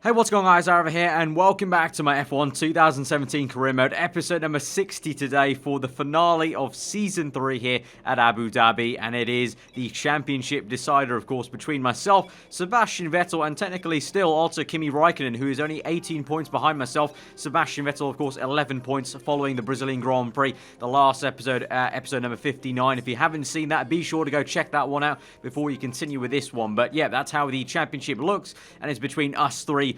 Hey, what's going on, guys? Aarava here, and welcome back to my F1 2017 Career Mode, episode number 60 today for the finale of Season 3 here at Abu Dhabi, and it is the championship decider, of course, between myself, Sebastian Vettel, and technically still also Kimi Räikkönen, who is only 18 points behind myself. Sebastian Vettel, of course, 11 points following the Brazilian Grand Prix, the last episode, episode number 59. If you haven't seen that, be sure to go check that one out before you continue with this one. But yeah, that's how the championship looks, and it's between us three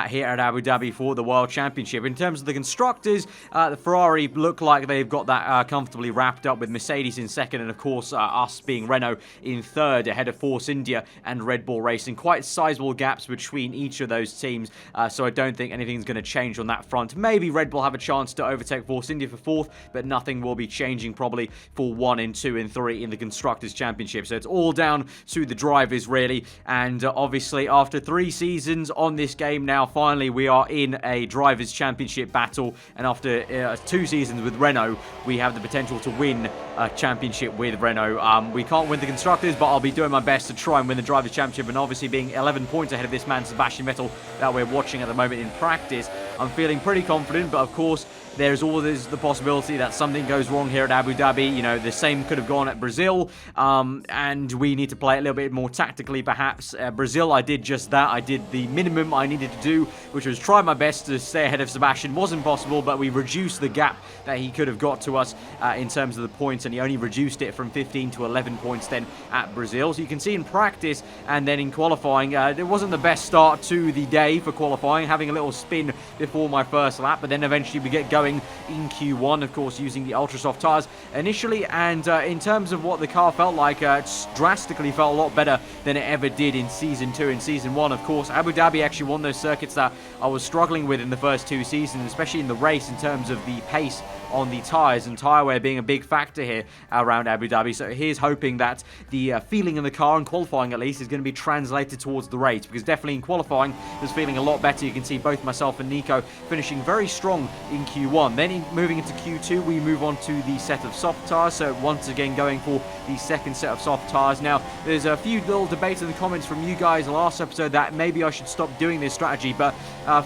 here at Abu Dhabi for the World Championship. In terms of the constructors, the Ferrari look like they've got that comfortably wrapped up, with Mercedes in second, and of course us being Renault in third, ahead of Force India and Red Bull Racing. Quite sizable gaps between each of those teams, so I don't think anything's going to change on that front. Maybe Red Bull have a chance to overtake Force India for fourth, but nothing will be changing probably for 1 and 2 and 3 in the Constructors' Championship. So it's all down to the drivers, really, and obviously after 3 seasons on this game now, finally we are in a Drivers' Championship battle, and after 2 seasons with Renault, we have the potential to win a championship with Renault. We can't win the Constructors, but I'll be doing my best to try and win the Drivers' Championship, and obviously being 11 points ahead of this man, Sebastian Vettel, that we're watching at the moment in practice, I'm feeling pretty confident, but of course, there's always the possibility that something goes wrong here at Abu Dhabi. You know, the same could have gone at Brazil, and we need to play a little bit more tactically, perhaps. Brazil, I did just that. I did the minimum I needed to do, which was try my best to stay ahead of Sebastian. Wasn't possible, but we reduced the gap that he could have got to us in terms of the points, and he only reduced it from 15 to 11 points then at Brazil. So you can see in practice and then in qualifying, it wasn't the best start to the day for qualifying, having a little spin before my first lap, but then eventually we get going in Q1, of course, using the ultra soft tires initially, and in terms of what the car felt like, it drastically felt a lot better than it ever did in Season 2 and Season 1. Of course, Abu Dhabi actually one of those circuits that I was struggling with in the first 2 seasons, especially in the race in terms of the pace on the tyres, and tyre wear being a big factor here around Abu Dhabi. So here's hoping that the feeling in the car, in qualifying at least, is going to be translated towards the race, because definitely in qualifying it was feeling a lot better. You can see both myself and Nico finishing very strong in Q1. Then moving into Q2, we move on to the set of soft tyres, so once again going for the second set of soft tyres. Now, there's a few little debates in the comments from you guys last episode that maybe I should stop doing this strategy, but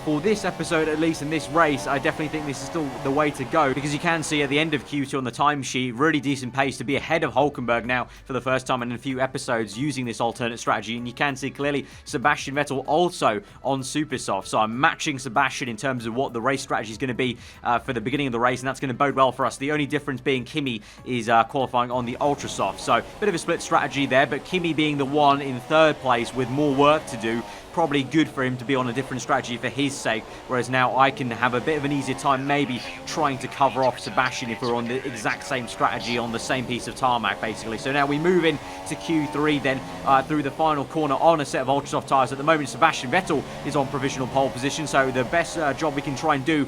for this episode, at least in this race, I definitely think this is still the way to go, because you can see at the end of Q2 on the timesheet, really decent pace to be ahead of Hülkenberg now for the first time in a few episodes using this alternate strategy, and you can see clearly Sebastian Vettel also on super soft. So I'm matching Sebastian in terms of what the race strategy is going to be for the beginning of the race, and that's going to bode well for us. The only difference being Kimi is qualifying on the ultra soft, so bit of a split strategy there, but Kimi being the one in third place with more work to do, probably good for him to be on a different strategy for his sake, whereas now I can have a bit of an easier time maybe trying to cover off Sebastian if we're on the exact same strategy on the same piece of tarmac, basically. So now we move in to Q3 then through the final corner on a set of ultra soft tyres. At the moment, Sebastian Vettel is on provisional pole position, so the best job we can try and do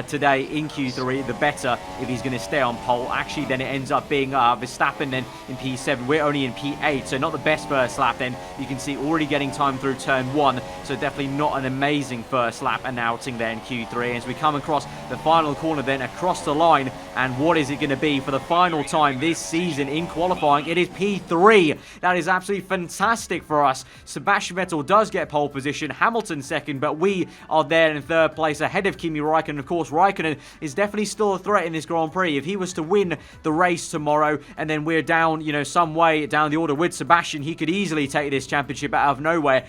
today in Q3, the better if he's going to stay on pole. Actually, then it ends up being Verstappen then in P7. We're only in P8, so not the best first lap then. You can see already getting time through turn 1, so definitely not an amazing first lap and outing there in Q3. As we come across the final corner then across the line, and what is it going to be for the final time this season in qualifying? It is P3. That is absolutely fantastic for us. Sebastian Vettel does get pole position, Hamilton second, but we are there in third place ahead of Kimi Räikkönen. Of course, Räikkönen is definitely still a threat in this Grand Prix. If he was to win the race tomorrow and then we're down, you know, some way down the order with Sebastian, he could easily take this championship out of nowhere.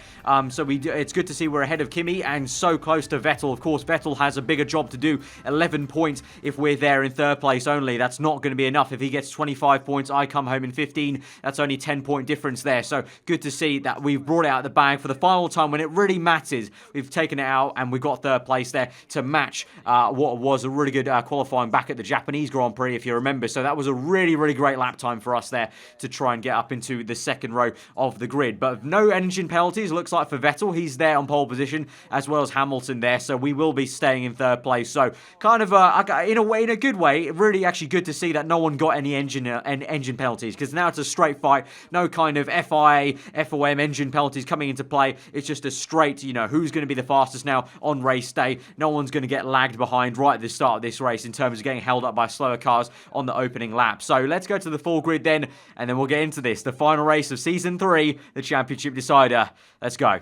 So it's good to see we're ahead of Kimi and so close to Vettel. Of course, Vettel has a bigger job to do. 11 points if we're there in third place only. That's not going to be enough. If he gets 25 points, I come home in 15. That's only 10-point difference there. So good to see that we've brought it out of the bag for the final time when it really matters. We've taken it out and we've got third place there to match what was a really good qualifying back at the Japanese Grand Prix, if you remember. So that was a really, really great lap time for us there to try and get up into the second row of the grid. But no engine penalties, looks like, for Vettel. He's there on pole position, as well as Hamilton there, so we will be staying in third place. So kind of in a way, in a good way, really actually good to see that no one got any engine penalties, because now it's a straight fight. No kind of FIA, FOM engine penalties coming into play. It's just a straight, you know, who's going to be the fastest now on race day. No one's going to get lagged behind right at the start of this race in terms of getting held up by slower cars on the opening lap. So let's go to the full grid then, and then we'll get into this, the final race of Season 3, the championship decider. Let's go.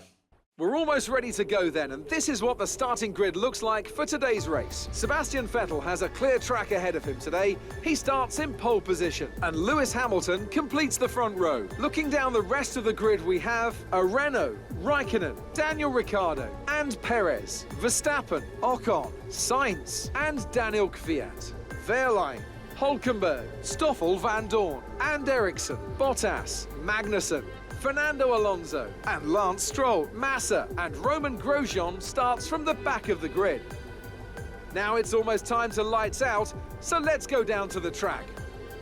We're almost ready to go then, and this is what the starting grid looks like for today's race. Sebastian Vettel has a clear track ahead of him today. He starts in pole position, and Lewis Hamilton completes the front row. Looking down the rest of the grid, we have a Renault, Raikkonen, Daniel Ricciardo, and Perez, Verstappen, Ocon, Sainz, and Daniel Kvyat, Wehrlein, Hulkenberg, Stoffel Van Dorn, and Ericsson, Bottas, Magnussen, Fernando Alonso, and Lance Stroll. Massa and Roman Grosjean starts from the back of the grid. Now it's almost time to lights out, so let's go down to the track.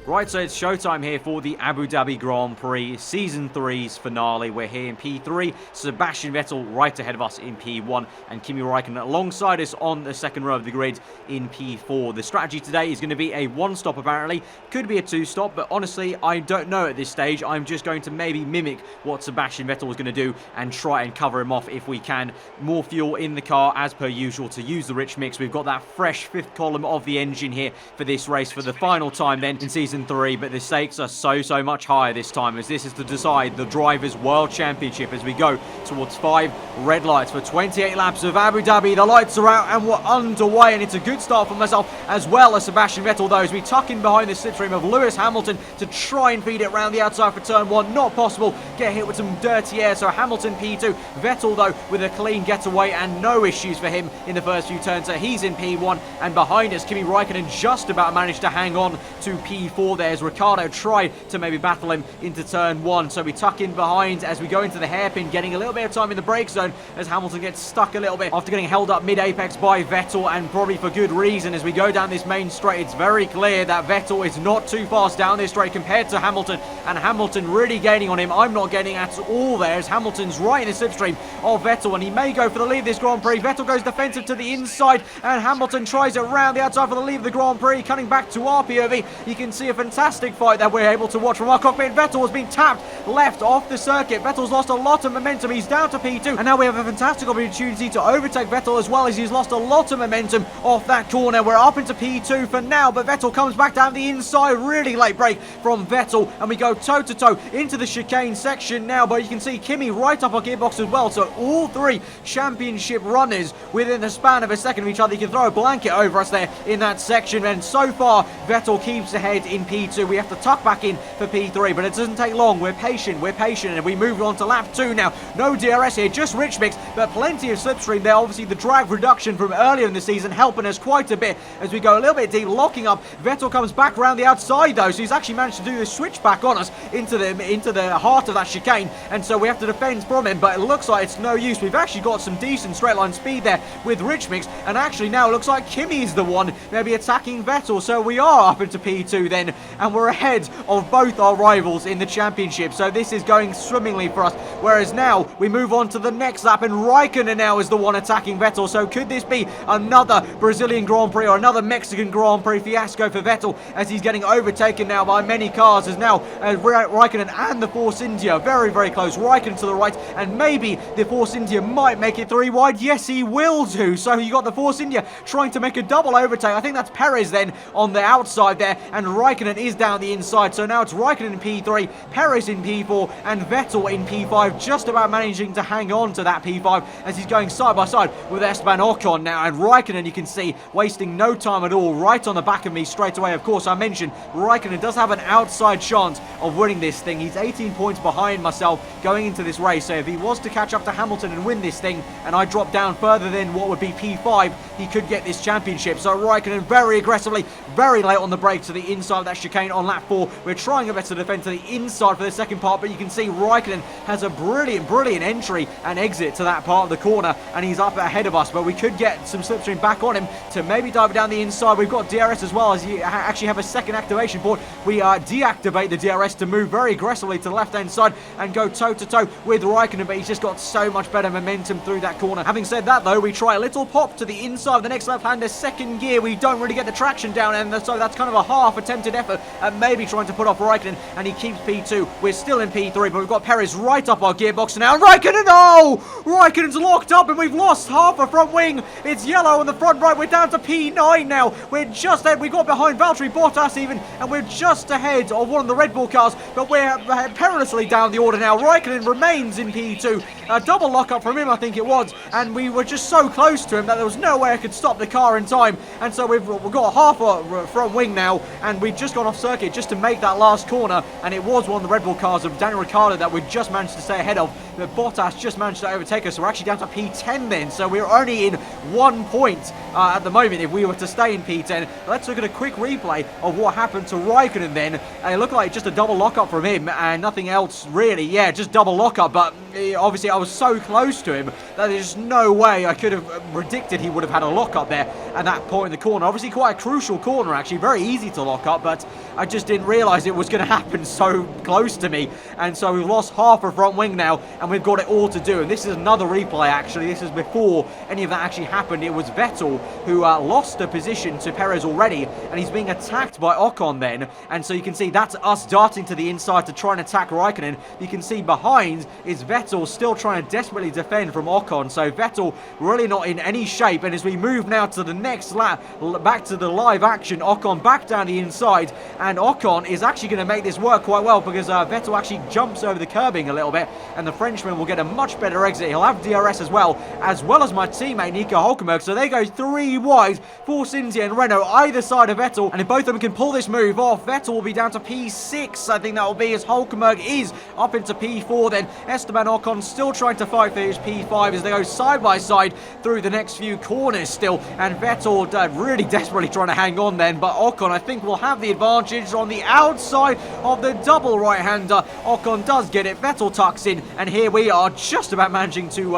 Right, so it's showtime here for the Abu Dhabi Grand Prix Season 3's finale. We're here in P3, Sebastian Vettel right ahead of us in P1, and Kimi Raikkonen alongside us on the second row of the grid in P4. The strategy today is going to be a one-stop apparently, could be a two-stop, but honestly, I don't know at this stage. I'm just going to maybe mimic what Sebastian Vettel was going to do and try and cover him off if we can. More fuel in the car as per usual to use the rich mix. We've got that fresh fifth column of the engine here for this race for the final time then in Season 3, but the stakes are so much higher this time, as this is to decide the Drivers' World Championship as we go towards 5 red lights for 28 laps of Abu Dhabi. The lights are out and we're underway, and it's a good start for myself as well as Sebastian Vettel though, as we tuck in behind the slipstream of Lewis Hamilton to try and feed it around the outside for turn 1. Not possible. Get hit with some dirty air, so Hamilton P2. Vettel though with a clean getaway and no issues for him in the first few turns, so he's in P1, and behind us Kimi Raikkonen just about managed to hang on to P4 there as Ricciardo tried to maybe battle him into turn 1. So we tuck in behind as we go into the hairpin, getting a little bit of time in the brake zone as Hamilton gets stuck a little bit after getting held up mid-apex by Vettel, and probably for good reason. As we go down this main straight, it's very clear that Vettel is not too fast down this straight compared to Hamilton, and Hamilton really gaining on him. I'm not gaining at all there as Hamilton's right in the slipstream of Vettel, and he may go for the lead of this Grand Prix. Vettel goes defensive to the inside, and Hamilton tries it round the outside for the lead of the Grand Prix, cutting back to our POV. You can see a fantastic fight that we're able to watch from our cockpit. Vettel has been tapped left off the circuit. Vettel's lost a lot of momentum. He's down to P2, and now we have a fantastic opportunity to overtake Vettel as well, as he's lost a lot of momentum off that corner. We're up into P2 for now, but Vettel comes back down the inside. Really late break from Vettel, and we go toe-to-toe into the chicane section now, but you can see Kimi right up our gearbox as well, so all 3 championship runners within the span of a second of each other. You can throw a blanket over us there in that section, and so far Vettel keeps ahead in P2. We have to tuck back in for P3, but it doesn't take long. We're patient, and we move on to lap 2 now. No DRS here, just rich mix, but plenty of slipstream there. Obviously the drag reduction from earlier in the season helping us quite a bit as we go a little bit deep, locking up. Vettel comes back around the outside though, so he's actually managed to do the switch back on us into the heart of that chicane, and so we have to defend from him, but it looks like it's no use. We've actually got some decent straight line speed there with rich mix, and actually now it looks like Kimi is the one maybe attacking Vettel, so we are up into P2 then, and we're ahead of both our rivals in the championship, so this is going swimmingly for us. Whereas now we move on to the next lap, and Raikkonen now is the one attacking Vettel, so could this be another Brazilian Grand Prix or another Mexican Grand Prix fiasco for Vettel, as he's getting overtaken now by many cars, as now Raikkonen and the Force India very close. Raikkonen to the right, and maybe the Force India might make it 3 wide. Yes, he will do. So you got the Force India trying to make a double overtake. I think that's Perez then on the outside there, and Raikkonen is down the inside. So now it's Raikkonen in P3, Perez in P4, and Vettel in P5, just about managing to hang on to that P5 as he's going side by side with Esteban Ocon now. And Raikkonen, you can see, wasting no time at all, right on the back of me straight away. Of course, I mentioned Raikkonen does have an outside chance of winning this thing. He's 18 points behind myself going into this race, so if he was to catch up to Hamilton and win this thing, and I drop down further than what would be P5, he could get this championship. So Raikkonen very aggressively, very late on the brake to the inside of that chicane on lap 4. We're trying a better defend to the inside for the second part, but you can see Raikkonen has a brilliant entry and exit to that part of the corner, and he's up ahead of us, but we could get some slipstream back on him to maybe dive down the inside. We've got DRS as well, as you actually have a second activation port. We deactivate the DRS to move very aggressively to the left-hand side and go toe-to-toe with Raikkonen, but he's just got so much better momentum through that corner. Having said that, though, we try a little pop to the inside of the next left-hander second gear. We don't really get the traction down, and so that's kind of a half attempted effort at maybe trying to put off Raikkonen, and he keeps P2. We're still in P3, but we've got Perez right up our gearbox now. Raikkonen, oh! Raikkonen's locked up, and we've lost half a front wing. It's yellow on the front right. We're down to P9 now. We're just ahead. We got behind Valtteri Bottas even, and we're just ahead of one of the Red Bull cars, but we're perilously down the order now. Raikkonen remains in P2. A double lockup from him, I think it was, and we were just so close to him that there was no way I could stop the car in time, and so we've got half a front wing now, and we've just gone off circuit just to make that last corner, and it was one of the Red Bull cars of Daniel Ricciardo that we just managed to stay ahead of, but Bottas just managed to overtake us, so we're actually down to P10 then, so we're only in 1 point at the moment if we were to stay in P10. Let's look at a quick replay of what happened to Raikkonen then, and it looked like just a double lockup from him, and nothing else really. Yeah, just double lockup, but obviously I was so close to him that there's no way I could have predicted he would have had a lockup there at that point in the corner. Obviously quite a crucial corner actually, very easy to lock up, but I just didn't realise it was going to happen so close to me, and so we've lost half a front wing now, and we've got it all to do. And this is another replay actually. This is before any of that actually happened. It was Vettel who lost a position to Perez already, and he's being attacked by Ocon then, and so you can see that's us darting to the inside to try and attack Raikkonen. You can see behind is Vettel still trying to desperately defend from Ocon, so Vettel really not in any shape. And as we move now to the next lap, back to the live action, Ocon back down the inside, and Ocon is actually going to make this work quite well because Vettel actually jumps over the curbing a little bit, and the Frenchman will get a much better exit. He'll have DRS as well as my teammate Nico Hülkenberg, so they go 3 wide, Force India and Renault either side of Vettel, and if both of them can pull this move off, Vettel will be down to P6, I think that will be, as Hülkenberg is up into P4 then. Esteban Ocon still trying to fight for his P5 as they go side by side through the next few corners still, and Vettel really desperately trying to hang on then, but Ocon I think will have the advantage on the outside of the double right-hander. Ocon does get it, Vettel tucks in, and here we are just about managing to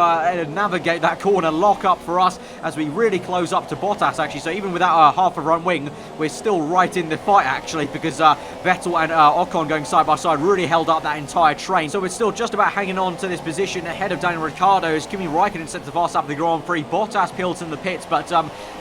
navigate that corner lock up for us as we really close up to Bottas actually, so even without our half a front wing we're still right in the fight actually, because Vettel and Ocon going side by side really held up that entire train, so we're still just about hanging on to this position ahead of Daniel Ricciardo as Kimi Raikkonen sets the fast up the Grand Prix. Bottas peels in the pits, but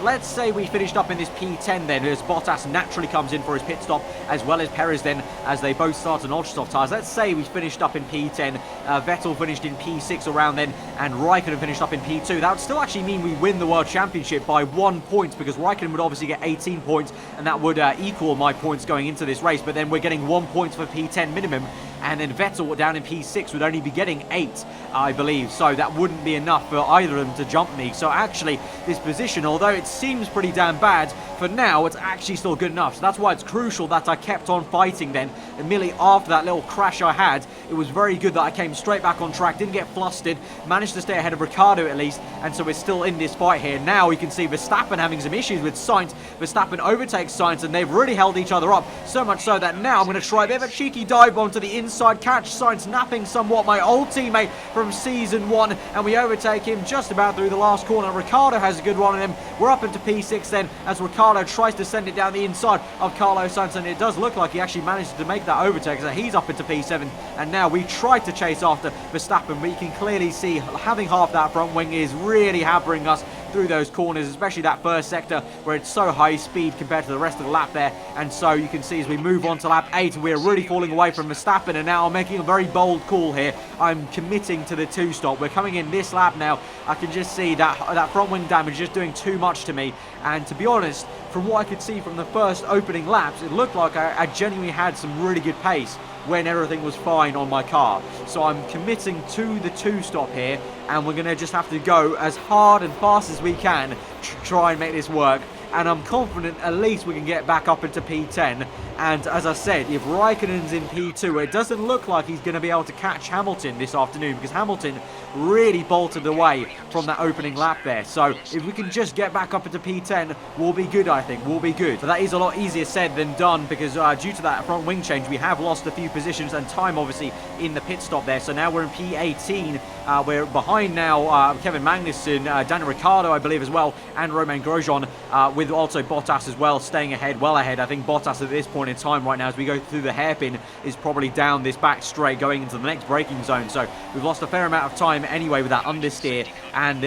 let's say we finished up in this P10 then, as Bottas naturally comes in for his pit stop, as well as Perez then, as they both start on ultra-soft tyres. Let's say we finished up in P10, Vettel finished in P6 around then, and Raikkonen finished up in P2. That would still actually mean we win the World Championship by 1 point, because Raikkonen would obviously get 18 points, and that would equal my points going into this race, but then we're getting 1 point for P10 minimum, and then Vettel down in P6 would only be getting 8, I believe, so that wouldn't be enough for either of them to jump me. So actually this position, although it seems pretty damn bad, for now it's actually still good enough, so that's why it's crucial that I kept on fighting then. Immediately after that little crash I had, it was very good that I came straight back on track, didn't get flustered, managed to stay ahead of Ricciardo at least, and so we're still in this fight here. Now we can see Verstappen having some issues with Sainz. Verstappen overtakes Sainz, and they've really held each other up, so much so that now I'm going to try a bit of a cheeky dive bomb to the inside, catch Sainz napping somewhat, my old teammate from season 1, and we overtake him just about through the last corner. Ricciardo has a good run on him. We're up into P6 then, as Ricciardo tries to send it down the inside of Carlos Sainz, and it does look like he actually managed to make that overtake, so he's up into P7, and now we try to chase after Verstappen, but you can clearly see having half that front wing is really hampering us through those corners, especially that first sector where it's so high speed compared to the rest of the lap there. And so you can see as we move on to lap 8, we're really falling away from Verstappen, and now I'm making a very bold call here. I'm committing to the 2-stop. We're coming in this lap now. I can just see that front wing damage is just doing too much to me, and to be honest, from what I could see from the first opening laps, it looked like I genuinely had some really good pace when everything was fine on my car. So I'm committing to the 2-stop here, and we're going to just have to go as hard and fast as we can to try and make this work. And I'm confident at least we can get back up into P10. And as I said, if Raikkonen's in P2, it doesn't look like he's going to be able to catch Hamilton this afternoon, because Hamilton really bolted away from that opening lap there. So if we can just get back up into P10, we'll be good, I think. We'll be good. But that is a lot easier said than done, because due to that front wing change, we have lost a few positions and time, obviously, in the pit stop there. So now we're in P18, We're behind now Kevin Magnussen, Daniel Ricciardo, I believe, as well, and Romain Grosjean, with also Bottas as well, staying ahead, well ahead. I think Bottas at this point in time right now, as we go through the hairpin, is probably down this back straight going into the next braking zone. So we've lost a fair amount of time anyway with that understeer and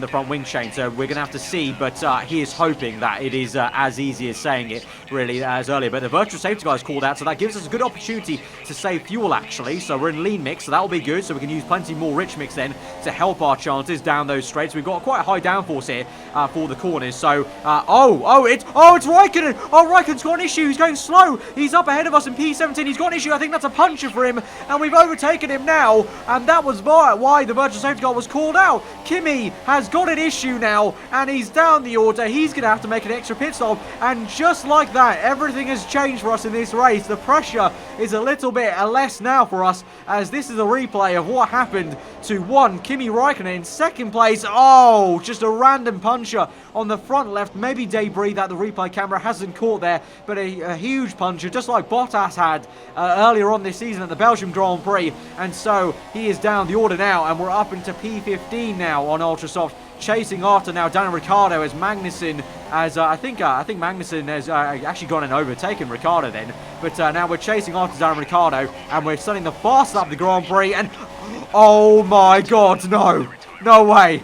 the front wing chain. So we're going to have to see, but he is hoping that it is as easy as saying it, really, as earlier. But the virtual safety car is called out, so that gives us a good opportunity to save fuel, actually. So we're in lean mix, so that will be good. So we can use plenty more rich mix then to help our chances down those straights. We've got quite a high downforce here for the corners. So, it's Raikkonen. Oh, Raikkonen's got an issue. He's going slow. He's up ahead of us in P17. He's got an issue. I think that's a puncture for him, and we've overtaken him now. And that was why the virtual safety car was called out. Kimi has got an issue now, and he's down the order. He's going to have to make an extra pit stop, and just like that, everything has changed for us in this race. The pressure is a little bit less now for us, as this is a replay of what happened to Kimi Raikkonen in second place. Oh, just a random puncture on the front left, maybe debris that the replay camera hasn't caught there, but a huge puncture, just like Bottas had earlier on this season at the Belgium Grand Prix. And so he is down the order now, and we're up into P15 now on Ultrasoft, chasing after now Daniel Ricciardo as Magnussen, as I think Magnussen has actually gone and overtaken Ricciardo then, but now we're chasing after Daniel Ricciardo, and we're setting the fast lap of the Grand Prix, and oh my god, no way,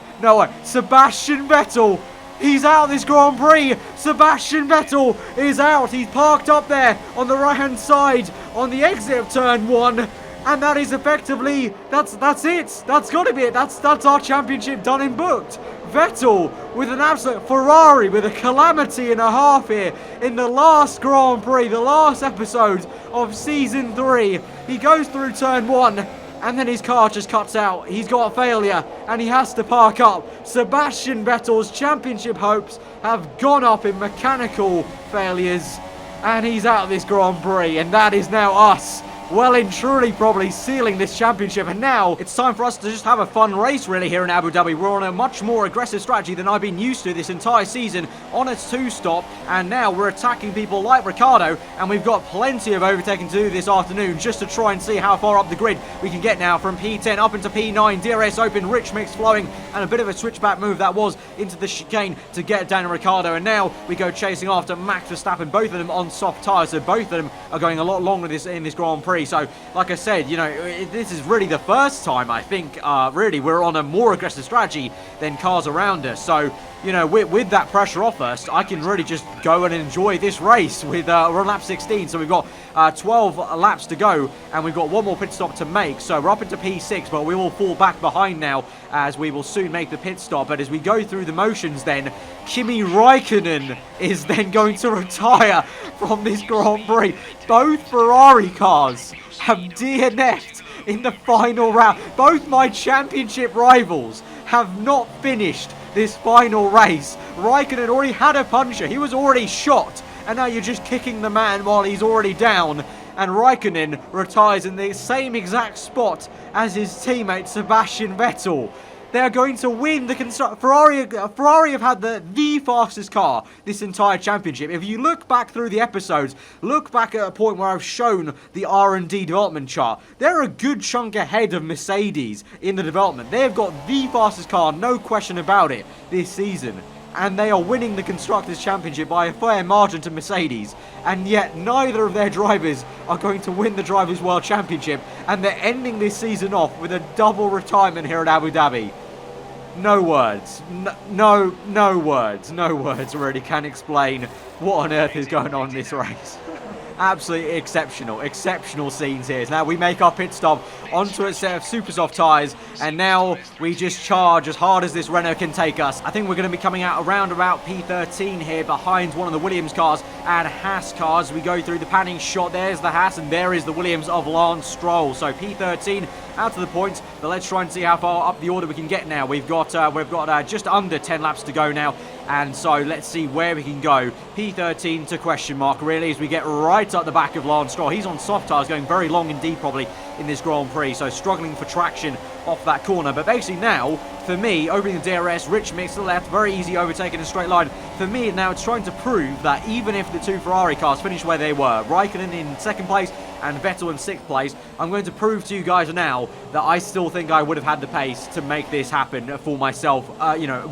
Sebastian Vettel, he's out of this Grand Prix. Sebastian Vettel is out. He's parked up there on the right hand side on the exit of turn 1. And that is effectively, that's it. That's got to be it. That's our championship done and booked. Vettel with an absolute Ferrari with a calamity and a half here in the last Grand Prix, the last episode of Season 3. He goes through turn 1. And then his car just cuts out. He's got a failure, and he has to park up. Sebastian Vettel's championship hopes have gone up in mechanical failures, and he's out of this Grand Prix, and that is now us well and truly probably sealing this championship. And now it's time for us to just have a fun race really here in Abu Dhabi. We're on a much more aggressive strategy than I've been used to this entire season on a 2-stop, and now we're attacking people like Ricciardo, and we've got plenty of overtaking to do this afternoon just to try and see how far up the grid we can get now from P10 up into P9. DRS open, rich mix flowing, and a bit of a switchback move that was into the chicane to get Daniel Ricciardo. And now we go chasing after Max Verstappen, both of them on soft tyres, so both of them are going a lot longer in this Grand Prix. So, like I said, you know, this is really the first time, I think, really, we're on a more aggressive strategy than cars around us. So, you know, with that pressure off us, I can really just go and enjoy this race with, we're on lap 16, so we've got 12 laps to go, and we've got one more pit stop to make. So we're up into P6, but we will fall back behind now, as we will soon make the pit stop. But as we go through the motions then, Kimi Raikkonen is then going to retire from this Grand Prix. Both Ferrari cars have DNF'd in the final round. Both my championship rivals have not finished this final race. Raikkonen already had a puncture. He was already shot. And now you're just kicking the man while he's already down. And Raikkonen retires in the same exact spot as his teammate Sebastian Vettel. They are going to win the Ferrari have had the fastest car this entire championship. If you look back through the episodes, look back at a point where I've shown the R&D development chart. They're a good chunk ahead of Mercedes in the development. They've got the fastest car, no question about it, this season. And they are winning the Constructors' Championship by a fair margin to Mercedes. And yet neither of their drivers are going to win the Drivers' World Championship. And they're ending this season off with a double retirement here at Abu Dhabi. No words. No words really can explain what on earth is going on in this race. Absolutely exceptional scenes here. Now we make our pit stop onto a set of super soft tyres, and now we just charge as hard as this Renault can take us. I think we're going to be coming out around about P13 here, behind one of the Williams cars and Haas cars. We go through the panning shot. There's the Haas, and there is the Williams of Lance Stroll. So P13 out to the points, but let's try and see how far up the order we can get now. We've got just under 10 laps to go now, and so let's see where we can go. P13 to question mark really, as we get right up the back of Lance Stroll. He's on soft tyres, going very long indeed probably in this Grand Prix, so struggling for traction off that corner. But basically now, for me, opening the DRS, rich mix to the left, very easy overtaking in a straight line. For me now, it's trying to prove that even if the two Ferrari cars finish where they were, Raikkonen in 2nd place and Vettel in 6th place, I'm going to prove to you guys now that I still think I would have had the pace to make this happen for myself,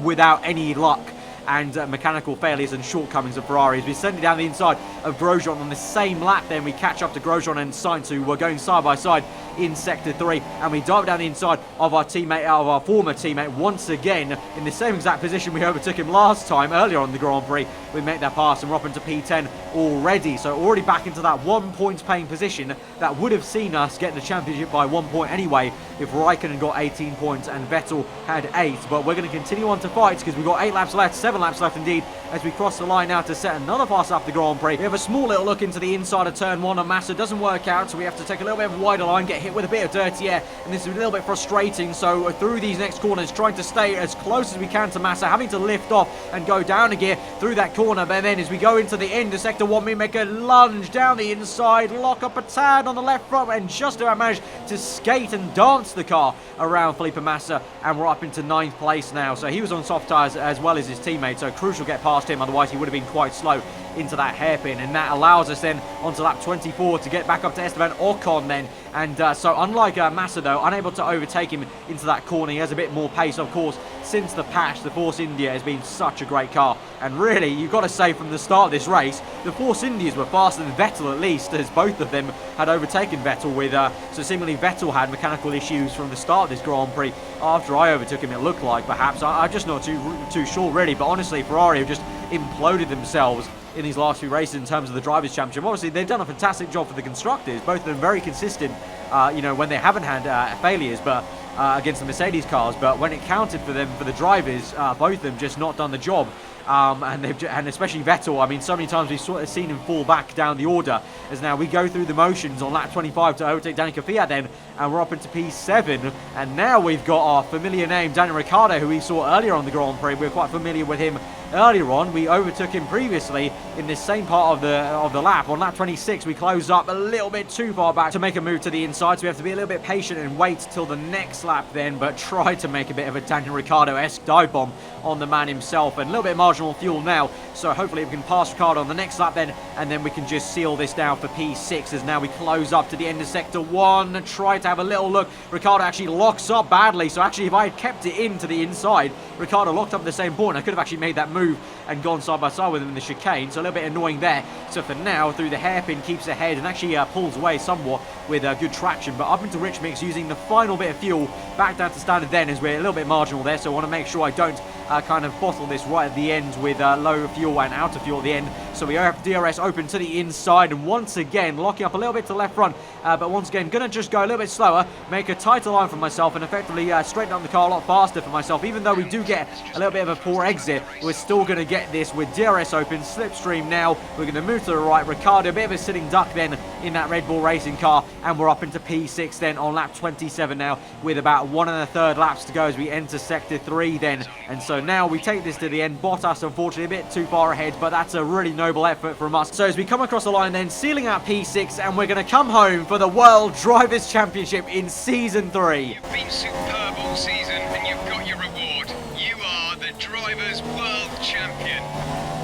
without any luck and mechanical failures and shortcomings of Ferraris. We send it down the inside of Grosjean on the same lap, then we catch up to Grosjean and Sainz, who were going side by side in Sector 3, and we dive down the inside of our former teammate once again in the same exact position we overtook him last time earlier on the Grand Prix. We make that pass and we're up into P10 already, so already back into that 1 point paying position that would have seen us get the championship by 1 point anyway if Raikkonen got 18 points and Vettel had 8. But we're going to continue on to fights because we've got 8 laps left, 7 laps left indeed, as we cross the line now to set another pass up the Grand Prix. We have a small little look into the inside of turn 1 on Massa. Doesn't work out, so we have to take a little bit of a wider line, get hit with a bit of dirty air, and this is a little bit frustrating. So through these next corners, trying to stay as close as we can to Massa, having to lift off and go down a gear through that corner. But then as we go into the end of Sector 1, we make a lunge down the inside, lock up a tad on the left front, and just about manage to skate and dance the car around Felipe Massa, and we're up into 9th place now. So he was on soft tyres as well as his teammate, so crucial to get past him, otherwise he would have been quite slow into that hairpin, and that allows us then onto lap 24 to get back up to Esteban Ocon then. And so unlike Massa though, unable to overtake him into that corner. He has a bit more pace, of course. Since the patch, the Force India has been such a great car, and really you've got to say from the start of this race, the Force Indias were faster than Vettel, at least, as both of them had overtaken Vettel with so seemingly Vettel had mechanical issues from the start of this Grand Prix. After I overtook him, it looked like, perhaps. I'm just not too sure really, but honestly Ferrari have just imploded themselves in these last few races in terms of the Drivers' Championship. Obviously, they've done a fantastic job for the constructors. Both of them very consistent, when they haven't had failures, but against the Mercedes cars. But when it counted for them, for the drivers, both of them just not done the job. And especially Vettel, I mean, so many times we've sort of seen him fall back down the order, as now we go through the motions on lap 25 to overtake Danica Fiat then, and we're up into P7, and now we've got our familiar name, Daniel Ricciardo, who we saw earlier on the Grand Prix. We're quite familiar with him earlier on. We overtook him previously in this same part of the lap. On lap 26, we close up a little bit too far back to make a move to the inside, so we have to be a little bit patient and wait till the next lap then, but try to make a bit of a Daniel Ricciardo-esque dive bomb on the man himself, and a little bit of marginal fuel now, so hopefully we can pass Ricciardo on the next lap then, and then we can just seal this down for P6, as now we close up to the end of Sector 1, try to have a little look. Ricciardo actually locks up badly, so actually if I had kept it into the inside, Ricciardo locked up at the same point, I could have actually made that move and gone side by side with him in the chicane, so a little bit annoying there. So for now, through the hairpin, keeps ahead and actually pulls away somewhat with good traction, but up into rich mix using the final bit of fuel, back down to standard then, as we're a little bit marginal there, so I want to make sure I don't kind of bottle this right at the end with low fuel and out of fuel at the end. So we have DRS open to the inside, and once again locking up a little bit to the left front, but once again gonna just go a little bit slower, make a tighter line for myself, and effectively straighten up the car a lot faster for myself. Even though we do get a little bit of a poor exit, we're still gonna get this with DRS open, slipstream now. We're gonna move to the right. Ricciardo, a bit of a sitting duck then in that Red Bull Racing car, and we're up into P6 then on lap 27 now, with about 1 1/3 laps to go as we enter Sector 3 then. And so now we take this to the end. Bottas unfortunately a bit too far ahead, but that's a really noble effort from us. So as we come across the line then, sealing out P6, and we're going to come home for the World Drivers' Championship in Season 3. You've been superb all season and you've got your reward. You are the Drivers' World Champion.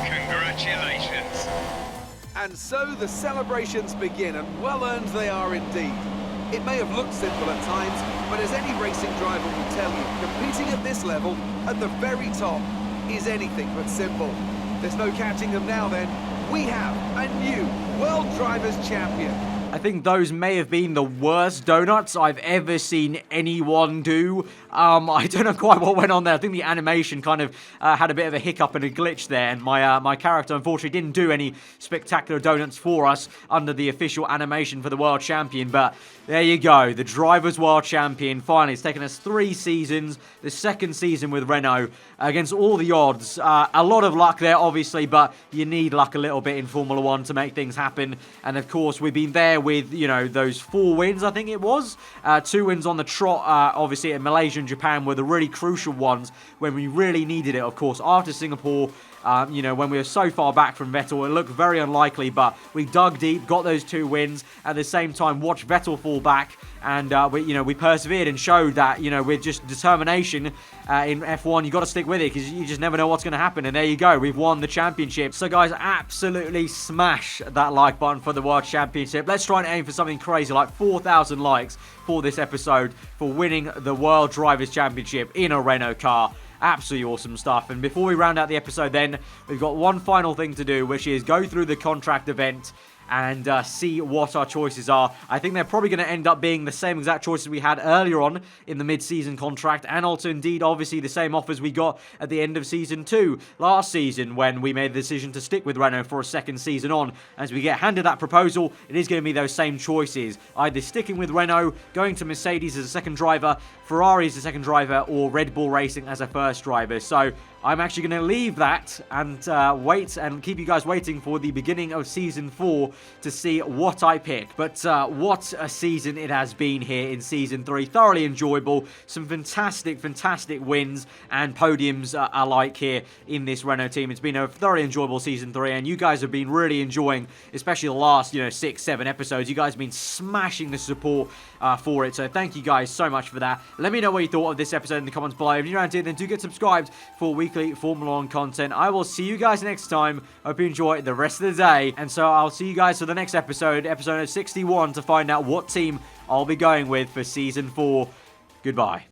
Congratulations. And so the celebrations begin, and well earned they are indeed. It may have looked simple at times, but as any racing driver will tell you, competing at this level, at the very top, is anything but simple. There's no catching them now then. We have a new World Drivers' Champion. I think those may have been the worst donuts I've ever seen anyone do. I don't know quite what went on there. I think the animation kind of had a bit of a hiccup and a glitch there, and my character unfortunately didn't do any spectacular donuts for us under the official animation for the World Champion. But there you go, the Drivers' World Champion. Finally, it's taken us 3 seasons, the 2nd season with Renault, against all the odds. A lot of luck there, obviously, but you need luck a little bit in Formula 1 to make things happen. And of course, we've been there with, you know, those 4 wins, I think it was. 2 wins on the trot, obviously, in Malaysia and Japan were the really crucial ones when we really needed it, of course. After Singapore when we were so far back from Vettel. It looked very unlikely, but we dug deep, got those 2 wins. At the same time, watched Vettel fall back, and we persevered and showed that, with just determination in F1, you got to stick with it, because you just never know what's going to happen. And there you go, we've won the championship. So guys, absolutely smash that like button for the World Championship. Let's try and aim for something crazy like 4,000 likes for this episode for winning the World Drivers' Championship in a Renault car. Absolutely awesome stuff. And before we round out the episode then, we've got one final thing to do, which is go through the contract event and see what our choices are. I think they're probably going to end up being the same exact choices we had earlier on in the mid-season contract, and also indeed obviously the same offers we got at the end of Season 2 last season when we made the decision to stick with Renault for a second season on. As we get handed that proposal, it is going to be those same choices, either sticking with Renault, going to Mercedes as a second driver, Ferrari as a second driver, or Red Bull Racing as a first driver. So I'm actually going to leave that and wait and keep you guys waiting for the beginning of Season 4 to see what I pick. But what a season it has been here in Season 3. Thoroughly enjoyable. Some fantastic wins and podiums alike here in this Renault team. It's been a thoroughly enjoyable Season 3, and you guys have been really enjoying, especially the last 6-7 episodes. You guys have been smashing the support for it. So thank you guys so much for that. Let me know what you thought of this episode in the comments below. If you're around here, then do get subscribed for weekly Formula 1 content. I will see you guys next time. Hope you enjoy the rest of the day. And so I'll see you guys for the next episode 61, to find out what team I'll be going with for Season 4. Goodbye.